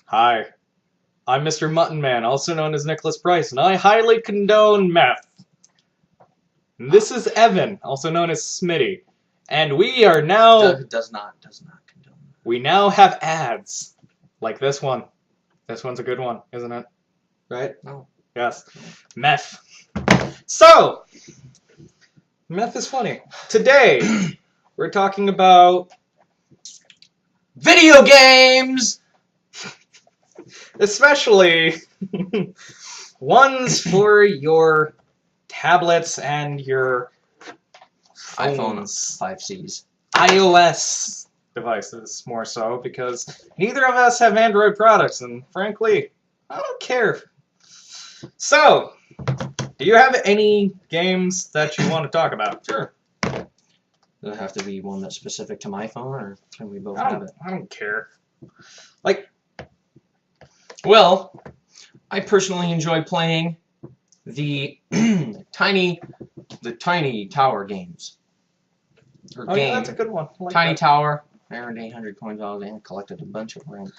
Hi, I'm Mr. Mutton Man, also known as Nicholas Price, and I highly condone meth. And this is Evan, also known as Smitty, and we are now... Does not condone. We now have ads, like this one. This one's a good one, isn't it? Right? No. Yes. Meth. So, meth is funny. Today, we're talking about... Video games! Especially ones for your tablets and your iPhone phones. 5Cs. iOS devices, more so, because neither of us have Android products, and frankly, I don't care. So, do you have any games that you want to talk about? Sure. Does it have to be one that's specific to my phone, or can we both I have it? don't care. Well, I personally enjoy playing the tiny tower games. Yeah, that's a good one. I like Tiny that. Tower. I earned 800 coins while I was in, collected a bunch of them.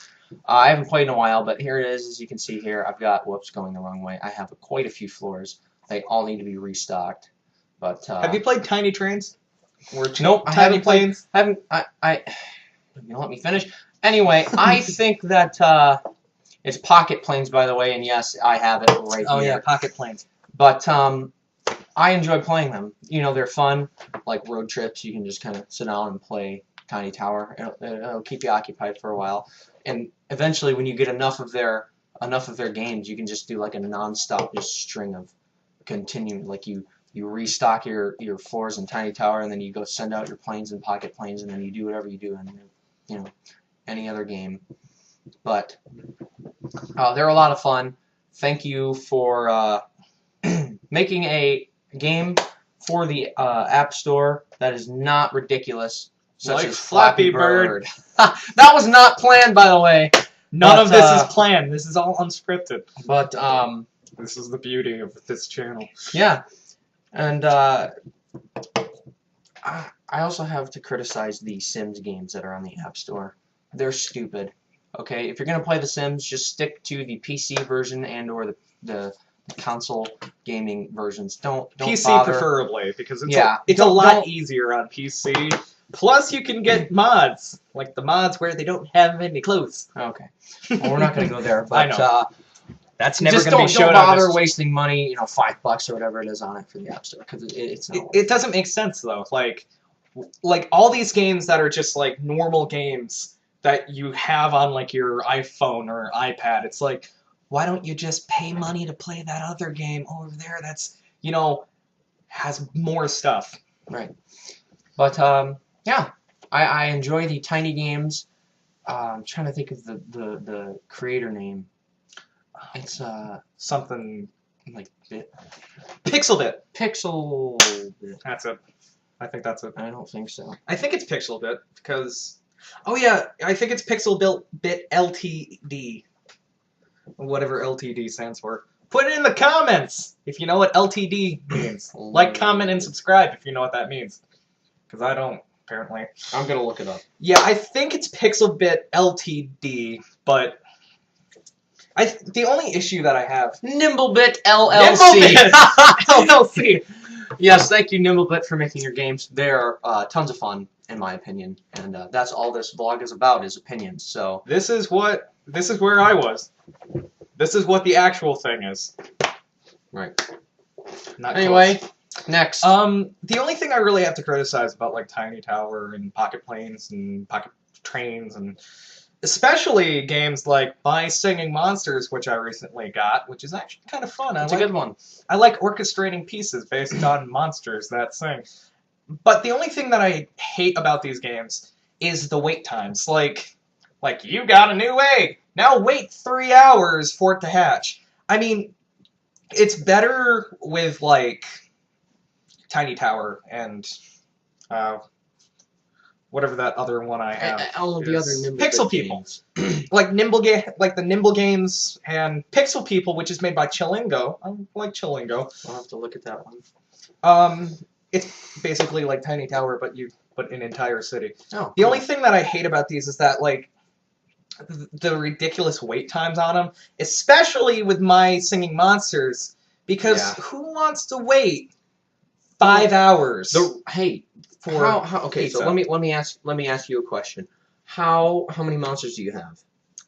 I haven't played in a while, but here it is. As you can see here, I've got, whoops, going the wrong way. I have quite a few floors. They all need to be restocked. But have you played Tiny Trains? Nope, I Tiny haven't played. Planes? You let me finish. Anyway, I think that it's Pocket Planes, by the way, and yes, I have it right here. Oh yeah, Pocket Planes. But I enjoy playing them. You know, they're fun, like road trips. You can just kind of sit down and play Tiny Tower. It'll keep you occupied for a while, and eventually, when you get enough of their games, you can just do like a non-stop just string of continuing. Like you restock your floors in Tiny Tower, and then you go send out your planes and Pocket Planes, and then you do whatever you do in you know any other game. But they're a lot of fun. Thank you for making a game for the App Store that is not ridiculous, such Like as Flappy Bird. That was not planned, by the way. None of this is planned. This is all unscripted. But this is the beauty of this channel. yeah, and I also have to criticize the Sims games that are on the App Store. They're stupid. Okay, if you're gonna play The Sims, just stick to the PC version and/or the console gaming versions. Don't PC bother. preferably, because it's Yeah, a lot easier on PC. Plus, you can get mods, like the mods where they don't have any clothes. Okay, well, we're not gonna go there. But I know. That's never just going to be shown don't on bother this. wasting money. You know, $5 or whatever it is on it for the App Store, because it's not. It doesn't make sense though. Like all these games that are just like normal games that you have on like your iPhone or iPad. It's like, why don't you just pay money to play that other game over there that's, you know, has more stuff. Right. But yeah, I enjoy the tiny games. I'm trying to think of the creator name. It's something like Pixelbit. Pixelbit. That's it. I think that's it. I don't think so. I think it's Pixelbit because, oh yeah, I think it's Pixelbit LTD, whatever LTD stands for. Put it in the comments if you know what LTD means. Like, comment, and subscribe if you know what that means. Because I don't, apparently. I'm gonna look it up. Yeah, I think it's Pixelbit LTD, but the only issue that I have... Nimblebit LLC. Nimblebit LLC. Yes, thank you, Nimblebit, for making your games. They're tons of fun, in my opinion, and that's all this vlog is about, is opinions. So this is where I was. This is what the actual thing is. Right. Not anyway, close. Next. The only thing I really have to criticize about like Tiny Tower and Pocket Planes and Pocket Trains, and especially games like My Singing Monsters, which I recently got, which is actually kind of fun. It's a good one. I like orchestrating pieces based on monsters that sing. But the only thing that I hate about these games is the wait times. Like you got a new egg. Now wait 3 hours for it to hatch. I mean, it's better with like Tiny Tower and whatever that other one I have. All of the other Nimble Pixel People. like the Nimble games and Pixel People, which is made by Chilingo. I like Chilingo. I'll have to look at that one. It's basically like Tiny Tower, but an entire city. Oh, the only thing that I hate about these is that like the ridiculous wait times on them, especially with my singing monsters, because Yeah. who wants to wait 5 hours Hey, for okay, pizza? so let me ask you a question. How many monsters do you have?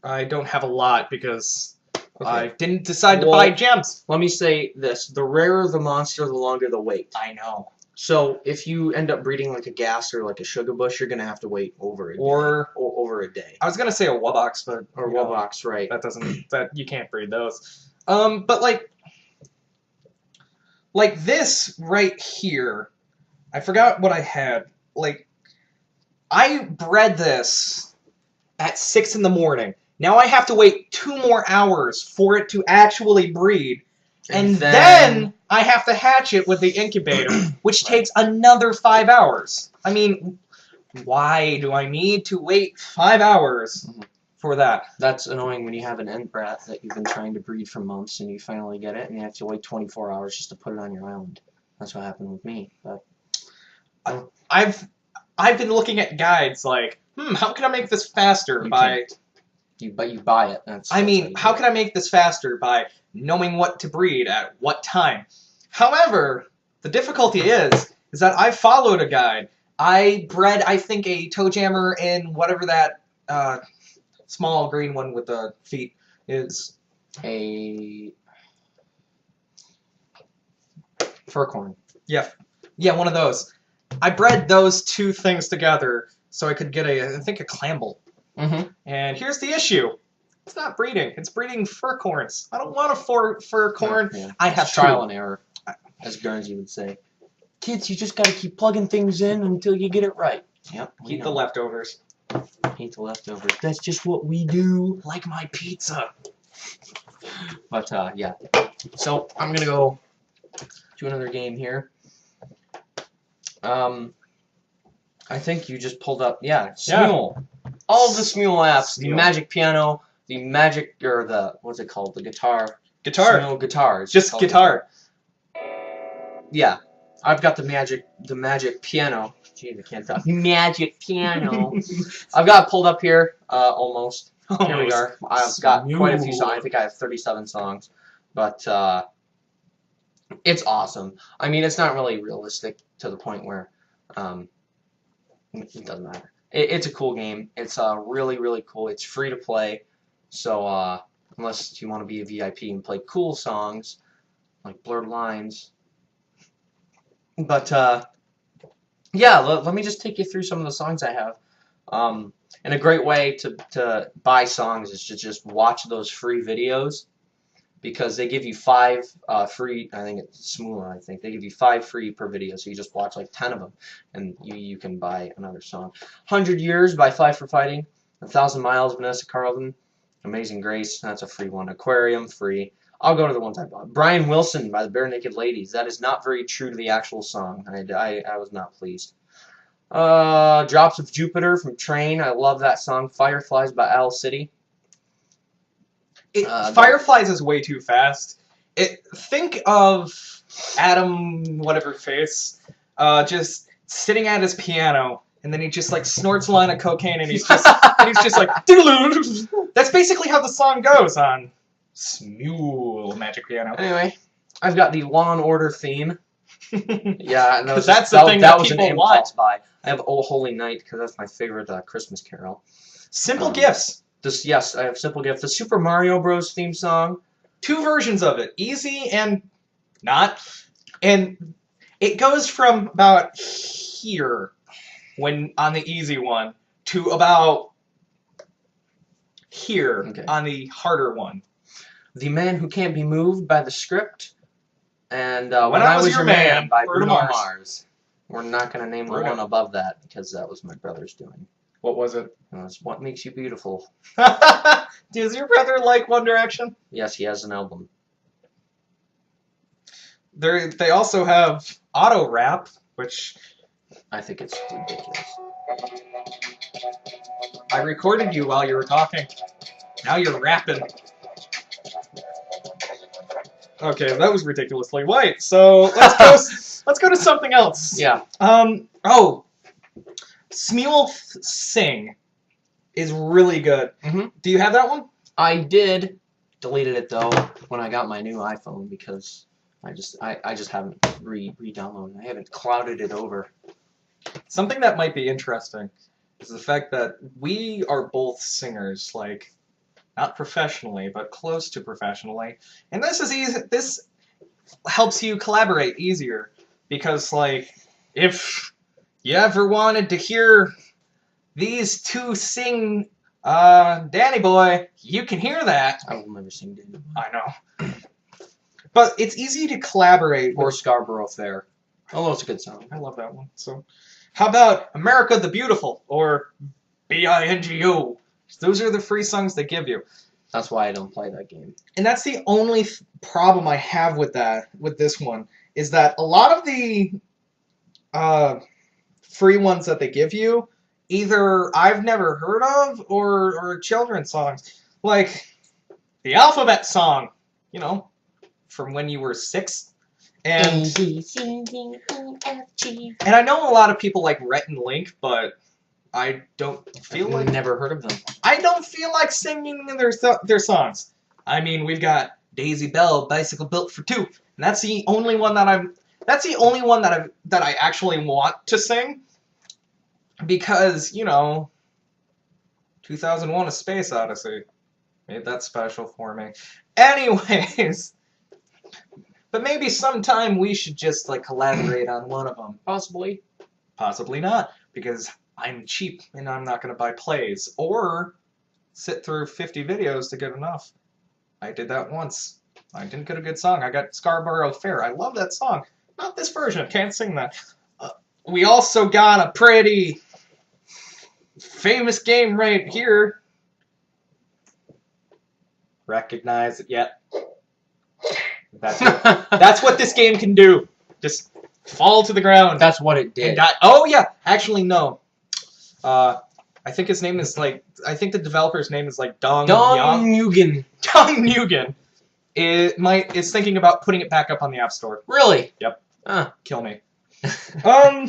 I don't have a lot because Okay. I didn't decide to Well, buy gems. Let me say this: the rarer the monster, the longer the wait. I know. So if you end up breeding like a gas or like a sugar bush, you're gonna have to wait over a day. I was gonna say a Wubox, but Or Wubox, right? that you can't breed those. But like this right here, I forgot what I had. Like, I bred this at 6 in the morning. Now I have to wait 2 more hours for it to actually breed. And then I have to hatch it with the incubator, which takes another 5 hours. I mean, why do I need to wait 5 hours for that? That's annoying when you have an end brat that you've been trying to breed for months and you finally get it and you have to wait 24 hours just to put it on your island. That's what happened with me. But I've been looking at guides like, how can I make this faster but you buy it. How can I make this faster by knowing what to breed at what time? However, the difficulty is that I followed a guide. I bred, I think, a toe jammer in whatever that small green one with the feet is. A furcorn. Yeah, one of those. I bred those two things together so I could get I think a clamble. Mm-hmm. And here's the issue. It's not breeding. It's breeding furcorns. I don't want a furcorn. Yeah. I have trial and error, as Guernsey would say. Kids, you just gotta keep plugging things in until you get it right. Yep. Eat the leftovers. Eat the leftovers. That's just what we do. Like my pizza. But, yeah. So, I'm gonna go to another game here. I think you just pulled up, Smule. All the Smule apps, the Magic Piano, the Magic, or what's it called, the guitar. Smule guitars. Just guitar. Yeah. I've got the Magic Piano. Jeez, I can't talk. Magic Piano. I've got it pulled up here, almost. Here we are. I've got quite a few songs. I think I have 37 songs. But, it's awesome. I mean, it's not really realistic to the point where, it doesn't matter. It's a cool game. It's really, really cool. It's free to play. So, unless you want to be a VIP and play cool songs, like Blurred Lines. But, yeah, let me just take you through some of the songs I have. And a great way to buy songs is to just watch those free videos. Because they give you 5 free, I think it's Smule, I think. They give you 5 free per video, so you just watch like 10 of them, and you can buy another song. 100 Years by Five for Fighting. 1,000 Miles, Vanessa Carlton. Amazing Grace, that's a free one. Aquarium, free. I'll go to the ones I bought. Brian Wilson by the Bare Naked Ladies. That is not very true to the actual song. I was not pleased. Drops of Jupiter from Train. I love that song. Fireflies by Owl City. Fireflies is way too fast. Think of Adam whatever face just sitting at his piano, and then he just like snorts a line of cocaine, and he's just like that's basically how the song goes on Smule Magic Piano. Anyway, I've got the Law and Order theme. Yeah, and that's the thing that was an people impulse want. buy. I have Oh Holy Night because that's my favorite Christmas carol. Simple Gifts. Yes, I have Simple Gift. The Super Mario Bros. Theme song. 2 versions of it. Easy and not. And it goes from about here, when on the easy one, to about here on the harder one. The Man Who Can't Be Moved by The Script. And When I Was Your Man by Bruno Mars. We're not going to name the one above that because that was my brother's doing. What was it? It was What Makes You Beautiful. Does your brother like One Direction? Yes, he has an album. They also have auto rap, which I think it's ridiculous. I recorded you while you were talking. Now you're rapping. Okay, that was ridiculously white. So let's go to something else. Yeah. Smule Sing is really good. Mm-hmm. Do you have that one? I did. Deleted it though when I got my new iPhone because I just haven't re-downloaded. I haven't clouded it over. Something that might be interesting is the fact that we are both singers, like, not professionally, but close to professionally. And this is easy. This helps you collaborate easier because, like, if you ever wanted to hear these two sing Danny Boy, you can hear that. I will never sing Danny Boy. I know. But it's easy to collaborate. Or Scarborough Fair. Although it's a good song. I love that one. So, how about America the Beautiful or Bingo? Those are the free songs they give you. That's why I don't play that game. And that's the only problem I have with this one, is that a lot of the free ones that they give you, either I've never heard of or children's songs. Like the alphabet song, you know, from when you were 6. And I know a lot of people like Rhett and Link, but I don't feel like... Never heard of them. I don't feel like singing their songs. I mean, we've got Daisy Bell, Bicycle Built for Two, and that's the only one that I actually want to sing, because, you know, 2001: A Space Odyssey made that special for me. Anyways, but maybe sometime we should just like collaborate on one of them. Possibly. Possibly not, because I'm cheap and I'm not going to buy plays or sit through 50 videos to get enough. I did that once. I didn't get a good song. I got Scarborough Fair. I love that song. Not this version. Can't sing that. We also got a pretty famous game right here. Recognize it yet? That's what this game can do. Just fall to the ground. That's what it did. Oh yeah, actually no. I think his name is like. I think the developer's name is like Dong Nguyen. Dong Nguyen. Is thinking about putting it back up on the App Store. Really? Yep. Kill me. Now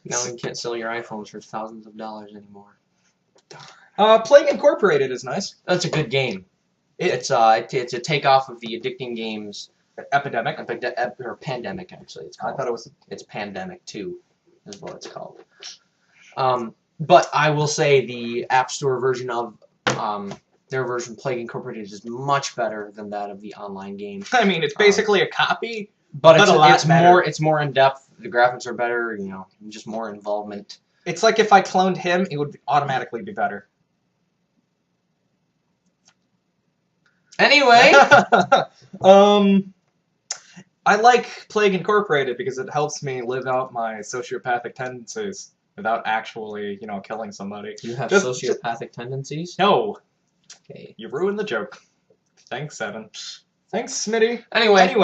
you can't sell your iPhones for thousands of dollars anymore. Plague Incorporated is nice. That's a good game. It's a takeoff of the addicting games Epidemic. Or Pandemic, actually. It's called. I thought it was. It's Pandemic 2, is what it's called. But I will say the App Store version of their version, Plague Incorporated, is much better than that of the online game. I mean, it's basically a copy, but it's it's more in depth. The graphics are better. You know, just more involvement. It's like if I cloned him, it would automatically be better. Anyway, I like Plague Incorporated because it helps me live out my sociopathic tendencies without actually, you know, killing somebody. You have sociopathic tendencies? No. Okay. You ruined the joke. Thanks, Evan. Thanks, Smitty. Anyway.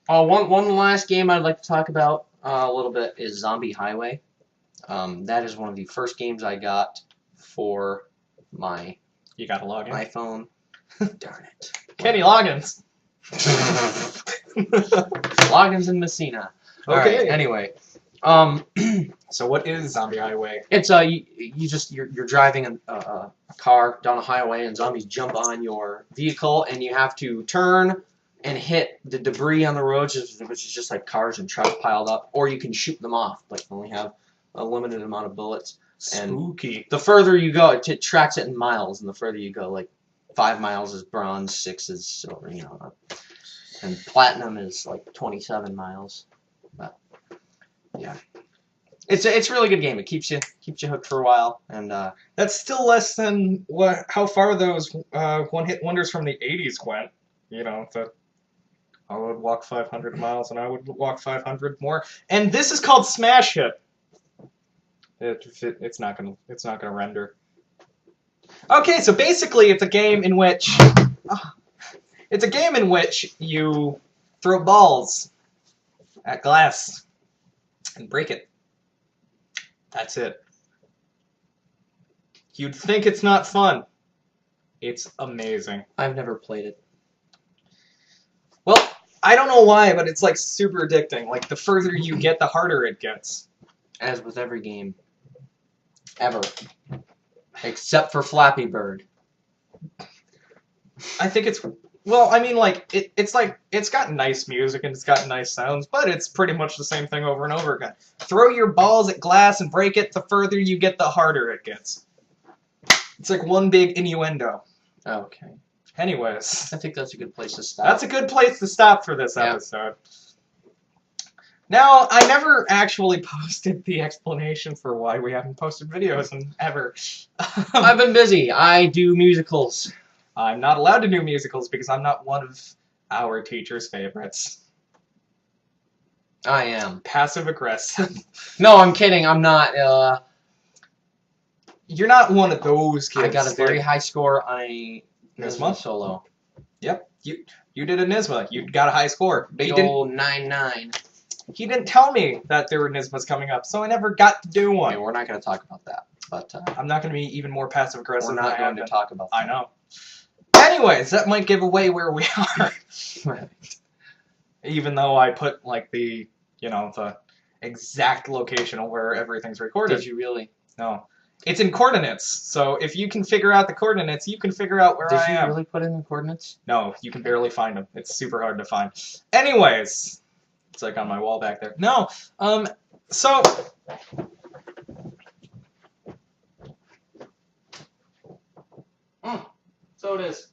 One last game I'd like to talk about a little bit is Zombie Highway. That is one of the first games I got for my You gotta log in. iPhone. Darn it. Kenny Loggins. Loggins in Messina. Okay. Right, anyway. So what is Zombie Highway? It's you're driving a car down a highway and zombies jump on your vehicle and you have to turn and hit the debris on the road, which is just like cars and trucks piled up, or you can shoot them off, but you only have a limited amount of bullets. Spooky. And the further you go, it tracks it in miles, and the further you go, like 5 miles is bronze, 6 is silver, you know, and platinum is like 27 miles. But yeah, it's a really good game. It keeps you hooked for a while, and that's still less than how far those one-hit wonders from the 80s went. You know, I would walk 500 miles and I would walk 500 more. And this is called Smash Hit. It's not gonna render. Okay, so basically it's a game in which you throw balls at glass and break it. That's it. You'd think it's not fun. It's amazing. I've never played it. Well, I don't know why, but it's like super addicting. Like the further you get, the harder it gets. As with every game. Ever. Except for Flappy Bird. I think it's... Well, I mean, like, it's like, it's got nice music and it's got nice sounds, but it's pretty much the same thing over and over again. Throw your balls at glass and break it, the further you get, the harder it gets. It's like one big innuendo. Okay. Anyways. I think that's a good place to stop. That's a good place to stop for this episode. Now, I never actually posted the explanation for why we haven't posted videos in ever. I've been busy. I do musicals. I'm not allowed to do musicals because I'm not one of our teacher's favorites. I am. Passive aggressive. No, I'm kidding. I'm not. You're not one of those kids. I got a very high score on a NISMA solo. Yep. You did a NISMA. You got a high score. Big old 9.9. He didn't tell me that there were NISMAs coming up, so I never got to do one. Okay, we're not going to talk about that. But I'm not going to be even more passive aggressive. We're not going to talk about that. I know. Anyways, that might give away where we are. Right. Even though I put like the, the exact location of where everything's recorded. Did you really? No. It's in coordinates, so if you can figure out the coordinates, you can figure out where I am. Did you really put in the coordinates? No, you can barely find them. It's super hard to find. Anyways, it's like on my wall back there. No, so... So it is.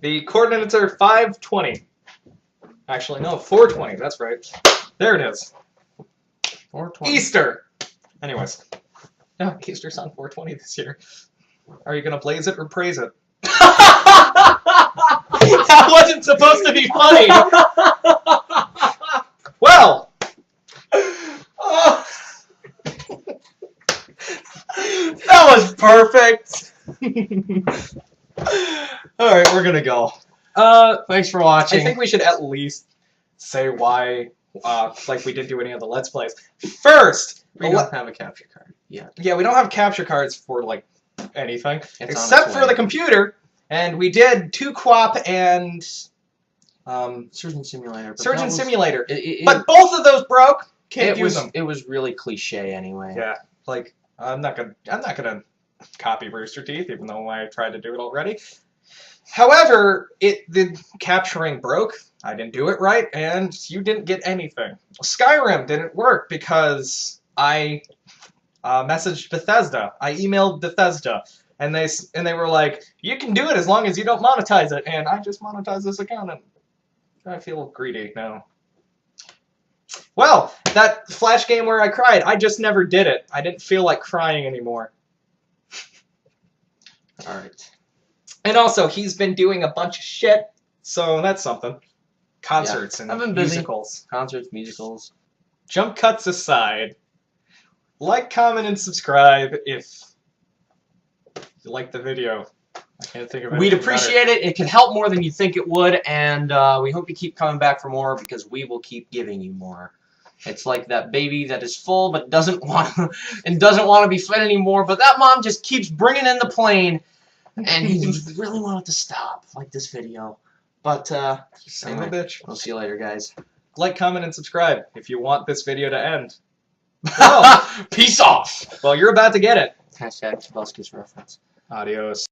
The coordinates are 520. Actually, no, 420. That's right. There it is. 420. Easter! Anyways. No, Easter's on 420 this year. Are you going to blaze it or praise it? That wasn't supposed to be funny! Well! That was perfect! Alright, we're gonna go. Thanks for watching. I think we should at least say why, like we didn't do any of the Let's Plays. First! We don't have a capture card yet. Yeah, we don't have capture cards for, like, anything. It's except for the computer, and we did 2 QWOP and... Surgeon Simulator. Surgeon Simulator. But both of those broke. Can't use them. It was really cliche anyway. Yeah, like, I'm not gonna copy Rooster Teeth, even though I tried to do it already. However, the capturing broke. I didn't do it right, and you didn't get anything. Skyrim didn't work because I messaged Bethesda. I emailed Bethesda, and they were like, "You can do it as long as you don't monetize it." And I just monetized this account, and I feel greedy now. Well, that Flash game where I cried, I just never did it. I didn't feel like crying anymore. Alright. And also, he's been doing a bunch of shit, so that's something. Concerts and I've been busy. musicals. Concerts, musicals. Jump cuts aside. Like, comment, and subscribe if you like the video. I can't think of anything We'd appreciate it. It could help more than you think it would, and we hope you keep coming back for more because we will keep giving you more. It's like that baby that is full but doesn't want to be fed anymore, but that mom just keeps bringing in the plane, and you really want it to stop, like this video. But Son of a bitch. We'll see you later, guys. Like, comment, and subscribe if you want this video to end. Oh, Peace off. well, you're about to get it. Hashtag Tabasco's reference. Adios.